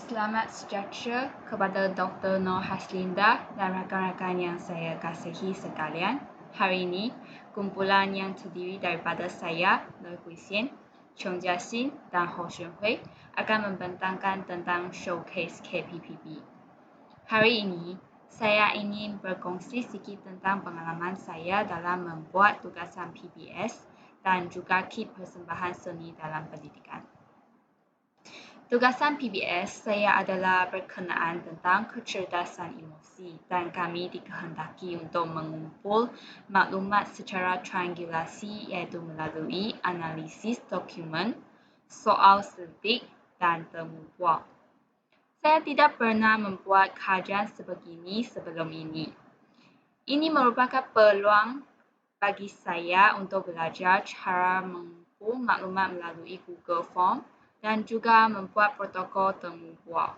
Selamat sejahtera kepada Dr. Nur Haslinda dan rakan-rakan yang saya kasihi sekalian. Hari ini, kumpulan yang terdiri daripada saya, Le Huixin, Chong Jiaxin dan Ho Xunhui akan membentangkan tentang showcase KPPB. Hari ini, saya ingin berkongsi sikit tentang pengalaman saya dalam membuat tugasan PBS dan juga kit persembahan seni dalam pendidikan. Tugasan PBS saya adalah berkenaan tentang kecerdasan emosi dan kami dikehendaki untuk mengumpul maklumat secara triangulasi iaitu melalui analisis dokumen, soal selidik dan temu bual. Saya tidak pernah membuat kajian sebegini sebelum ini. Ini merupakan peluang bagi saya untuk belajar cara mengumpul maklumat melalui Google Form dan juga membuat protokol temu bual.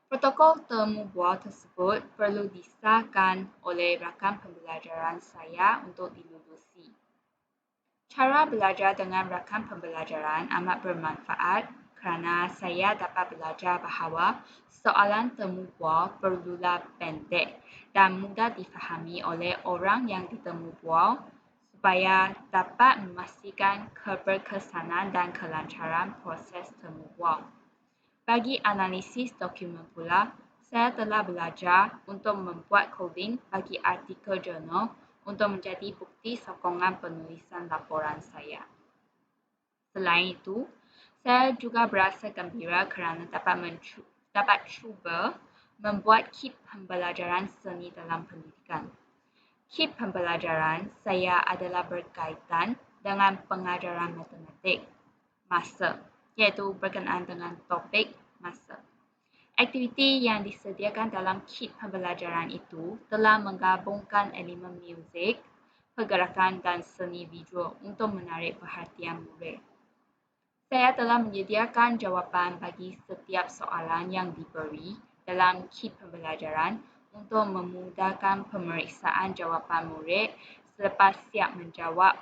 Protokol temu bual tersebut perlu disahkan oleh rakan pembelajaran saya untuk dilulusi. Cara belajar dengan rakan pembelajaran amat bermanfaat kerana saya dapat belajar bahawa soalan temu bual perlulah pendek dan mudah difahami oleh orang yang ditemu bual supaya dapat memastikan keberkesanan dan kelancaran proses temu bual. Bagi analisis dokumen pula, saya telah belajar untuk membuat coding bagi artikel jurnal untuk menjadi bukti sokongan penulisan laporan saya. Selain itu, saya juga berasa gembira kerana dapat cuba membuat kit pembelajaran seni dalam pendidikan. Kit pembelajaran saya adalah berkaitan dengan pengajaran matematik masa, iaitu berkenaan dengan topik masa. Aktiviti yang disediakan dalam kit pembelajaran itu telah menggabungkan elemen muzik, pergerakan dan seni visual untuk menarik perhatian murid. Saya telah menyediakan jawapan bagi setiap soalan yang diberi dalam kit pembelajaran untuk memudahkan pemeriksaan jawapan murid selepas siap menjawab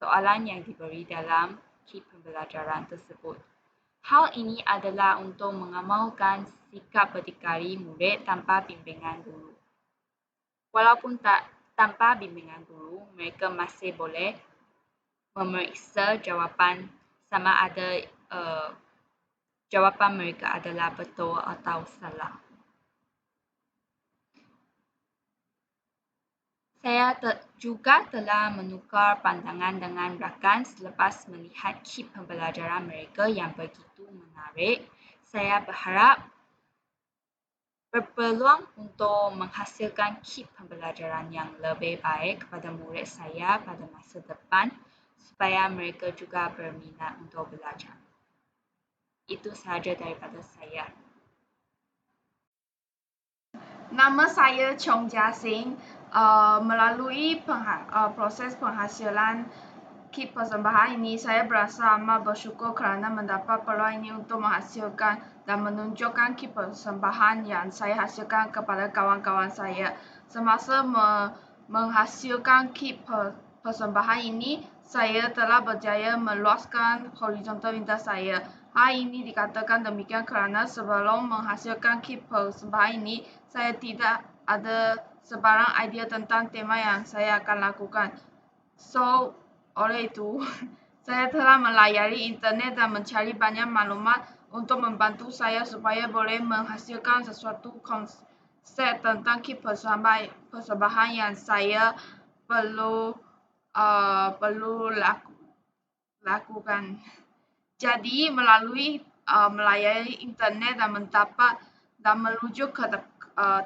soalan yang diberi dalam kit pembelajaran tersebut. Hal ini adalah untuk mengamalkan sikap berdikari murid tanpa bimbingan guru. Walaupun tanpa bimbingan guru, mereka masih boleh memeriksa jawapan sama ada jawapan mereka adalah betul atau salah. Saya juga telah menukar pandangan dengan rakan selepas melihat kit pembelajaran mereka yang begitu menarik. Saya berharap berpeluang untuk menghasilkan kit pembelajaran yang lebih baik kepada murid saya pada masa depan supaya mereka juga berminat untuk belajar. Itu sahaja daripada saya. Nama saya Chong Jiaxin. Melalui proses penghasilan kit persembahan ini, saya berasa amat bersyukur kerana mendapat peluang ini untuk menghasilkan dan menunjukkan kit persembahan yang saya hasilkan kepada kawan-kawan saya. Semasa menghasilkan kit persembahan ini, saya telah berjaya meluaskan horizon minda saya. Hal ini dikatakan demikian kerana sebelum menghasilkan kit persembahan ini, saya tidak ada sebarang idea tentang tema yang saya akan lakukan. Oleh itu, saya telah melayari internet dan mencari banyak maklumat untuk membantu saya supaya boleh menghasilkan sesuatu konsep tentang kit persembahan yang saya perlu lakukan. Jadi, melalui melayari internet dan mendapat dan merujuk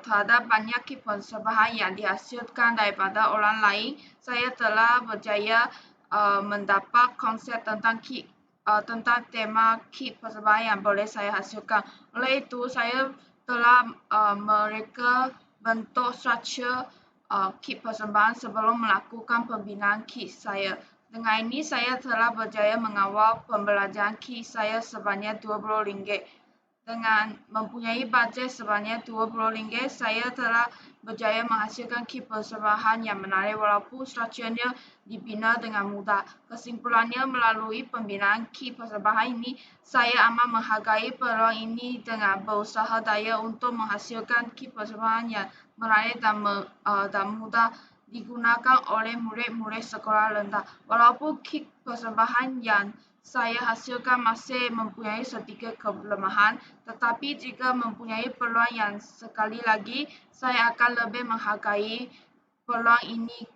terhadap banyak kit persembahan yang dihasilkan daripada orang lain, saya telah berjaya mendapat konsep tentang tema kit persembahan yang boleh saya hasilkan. Oleh itu, saya telah mereka bentuk struktur kit persembahan sebelum melakukan pembinaan kit saya. Dengan ini, saya telah berjaya mengawal pembelajaran kit saya sebanyak RM20. Dengan mempunyai budget sebanyak RM20, saya telah berjaya menghasilkan kit persembahan yang menarik walaupun strukturnya dibina dengan mudah. Kesimpulannya, melalui pembinaan kit persembahan ini, saya amat menghargai peluang ini dengan berusaha daya untuk menghasilkan kit persembahan yang menarik dan mudah digunakan oleh murid-murid sekolah rendah. Walaupun kit persembahan yang saya hasilkan masih mempunyai sedikit kelemahan, tetapi jika mempunyai peluang yang sekali lagi, saya akan lebih menghargai peluang ini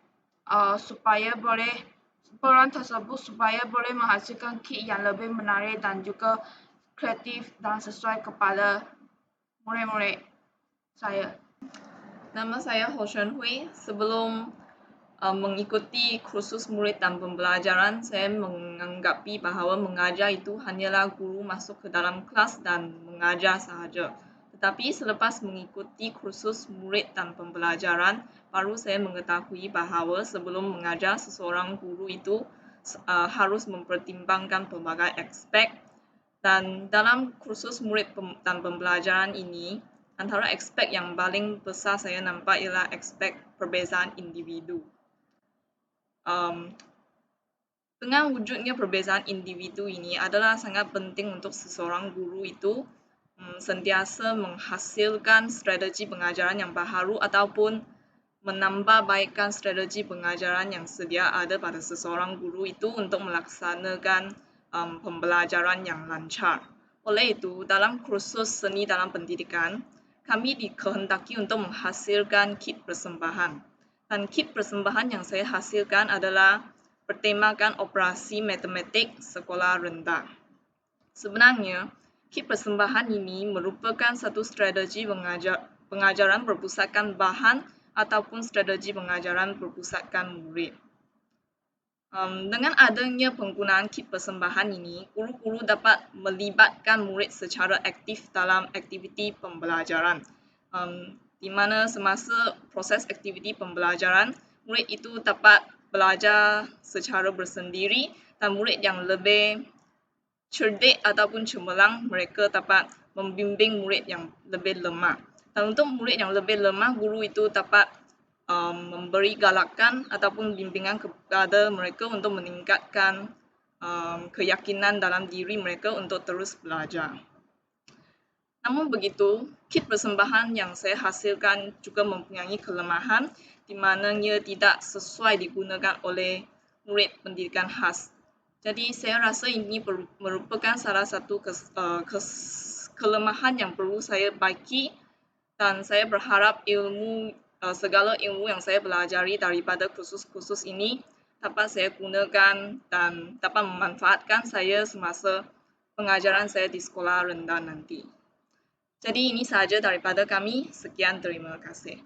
peluang tersebut supaya boleh menghasilkan kit yang lebih menarik dan juga kreatif dan sesuai kepada murid-murid saya. Nama saya Ho Shen Hui. Sebelum mengikuti kursus murid dan pembelajaran, saya menganggapi bahawa mengajar itu hanyalah guru masuk ke dalam kelas dan mengajar sahaja. Tetapi selepas mengikuti kursus murid dan pembelajaran, baru saya mengetahui bahawa sebelum mengajar, seseorang guru itu harus mempertimbangkan pelbagai aspek. Dan dalam kursus murid dan pembelajaran ini, antara aspek yang paling besar saya nampak ialah aspek perbezaan individu. Dengan wujudnya perbezaan individu ini adalah sangat penting untuk seseorang guru itu sentiasa menghasilkan strategi pengajaran yang baharu ataupun menambahbaikkan strategi pengajaran yang sedia ada pada seseorang guru itu untuk melaksanakan pembelajaran yang lancar. Oleh itu, dalam kursus seni dalam pendidikan, kami dikehendaki untuk menghasilkan kit persembahan. Dan kit persembahan yang saya hasilkan adalah bertemakan operasi matematik sekolah rendah. Sebenarnya, kit persembahan ini merupakan satu strategi pengajaran berpusatkan bahan ataupun strategi pengajaran berpusatkan murid. Dengan adanya penggunaan kit persembahan ini, guru-guru dapat melibatkan murid secara aktif dalam aktiviti pembelajaran. Di mana semasa proses aktiviti pembelajaran, murid itu dapat belajar secara bersendiri dan murid yang lebih cerdik ataupun cemerlang, mereka dapat membimbing murid yang lebih lemah. Dan untuk murid yang lebih lemah, guru itu dapat memberi galakan ataupun bimbingan kepada mereka untuk meningkatkan keyakinan dalam diri mereka untuk terus belajar. Namun begitu, kit persembahan yang saya hasilkan juga mempunyai kelemahan di mana ia tidak sesuai digunakan oleh murid pendidikan khas. Jadi saya rasa ini merupakan salah satu kelemahan yang perlu saya baiki dan saya berharap segala ilmu yang saya pelajari daripada kursus-kursus ini dapat saya gunakan dan dapat memanfaatkan saya semasa pengajaran saya di sekolah rendah nanti. Jadi ini sahaja daripada kami. Sekian, terima kasih.